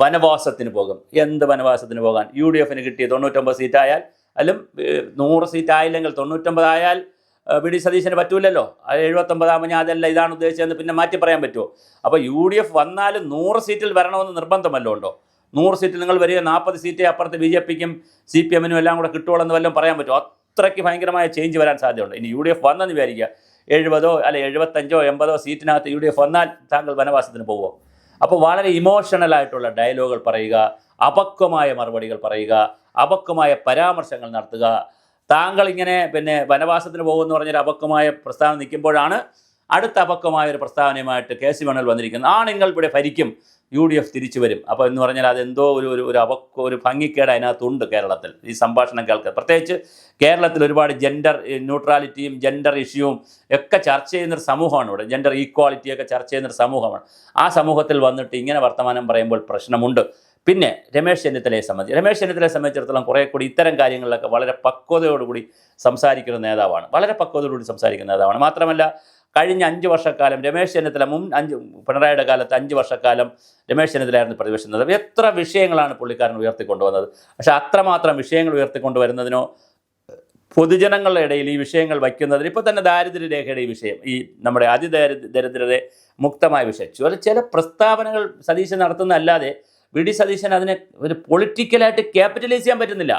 വനവാസത്തിന് പോകും. എന്ത് വനവാസത്തിന് പോകാൻ? UDF കിട്ടിയ 99 സീറ്റായാൽ, അല്ലെങ്കിൽ 100 സീറ്റായില്ലെങ്കിൽ 99 ആയാൽ വി ഡി സതീശന് പറ്റൂലല്ലോ. 79 ആകുമ്പോൾ ഞാൻ അതല്ല ഇതാണ് ഉദ്ദേശിച്ചതെന്ന് പിന്നെ മാറ്റി പറയാൻ പറ്റുമോ? അപ്പോൾ UDF വന്നാലും 100 സീറ്റിൽ വരണമെന്ന് നിർബന്ധമല്ലോ ഉണ്ടോ? 100 സീറ്റിൽ നിങ്ങൾ വരിക, 40 സീറ്റേ അപ്പുറത്ത് BJPക്കും CPM എല്ലാം കൂടെ കിട്ടുകയുള്ളെന്ന് വല്ലതും പറയാൻ പറ്റുമോ? അത്രയ്ക്ക് ഭയങ്കരമായ ചേഞ്ച് വരാൻ സാധ്യതയുണ്ട്. ഇനി UDF വന്നെന്ന് വിചാരിക്കുക, 70 അല്ലെ 75 80 സീറ്റിനകത്ത് UDF വന്നാൽ താങ്കൾ വനവാസത്തിന് പോവുമോ? അപ്പോൾ വളരെ ഇമോഷണലായിട്ടുള്ള ഡയലോഗുകൾ പറയുക, അപക്വമായ മറുപടികൾ പറയുക, അപക്വമായ പരാമർശങ്ങൾ നടത്തുക. താങ്കൾ ഇങ്ങനെ പിന്നെ വനവാസത്തിന് പോകുമെന്ന് പറഞ്ഞൊരു അപക്വമായ പ്രസ്താവന നിൽക്കുമ്പോഴാണ് അടുത്ത അപക്വമായൊരു പ്രസ്താവനയുമായിട്ട് KC വേണുഗോപാൽ വന്നിരിക്കുന്നത്. ആണുങ്ങൾ ഇവിടെ ഭരിക്കും, UDF തിരിച്ചു വരും. അപ്പോൾ എന്ന് പറഞ്ഞാൽ അതെന്തോ ഒരു ഭംഗിക്കേട് അതിനകത്തുണ്ട് കേരളത്തിൽ ഈ സംഭാഷണം കേൾക്കുക. പ്രത്യേകിച്ച് കേരളത്തിൽ ഒരുപാട് ജെൻഡർ ന്യൂട്രാലിറ്റിയും ജെൻഡർ ഇഷ്യൂവും ഒക്കെ ചർച്ച ചെയ്യുന്നൊരു സമൂഹമാണ് ഇവിടെ. ജെൻഡർ ഈക്വാലിറ്റിയൊക്കെ ചർച്ച ചെയ്യുന്നൊരു സമൂഹമാണ്. ആ സമൂഹത്തിൽ വന്നിട്ട് ഇങ്ങനെ വർത്തമാനം പറയുമ്പോൾ പ്രശ്നമുണ്ട്. പിന്നെ രമേശ് ചെന്നിത്തലയെ സംബന്ധിച്ചിടത്തോളം കുറേ കൂടി ഇത്തരം കാര്യങ്ങളിലൊക്കെ വളരെ പക്വതയോടുകൂടി സംസാരിക്കുന്ന നേതാവാണ്. മാത്രമല്ല കഴിഞ്ഞ 5 വർഷക്കാലം രമേശ് ചെന്നിത്തല പിണറായിയുടെ കാലത്ത് 5 വർഷക്കാലം രമേശ് ചെന്നിത്തലയായിരുന്നു പ്രതിപക്ഷ നേതാവ്. എത്ര വിഷയങ്ങളാണ് പുള്ളിക്കാരൻ ഉയർത്തിക്കൊണ്ടുവന്നത്. പക്ഷേ അത്രമാത്രം വിഷയങ്ങൾ ഉയർത്തിക്കൊണ്ടുവരുന്നതിനോ പൊതുജനങ്ങളുടെ ഇടയിൽ ഈ വിഷയങ്ങൾ വയ്ക്കുന്നതിന് ഇപ്പോൾ തന്നെ ദാരിദ്ര്യരേഖയുടെ ഈ വിഷയം, ഈ നമ്മുടെ അതിദരിദ്രരെ മുക്തമായ വിഷയം, ചില പ്രസ്താവനകൾ സതീശൻ നടത്തുന്നതല്ലാതെ വി ഡി സതീശൻ അതിനെ ഒരു പൊളിറ്റിക്കലായിട്ട് ക്യാപിറ്റലൈസ് ചെയ്യാൻ പറ്റുന്നില്ല.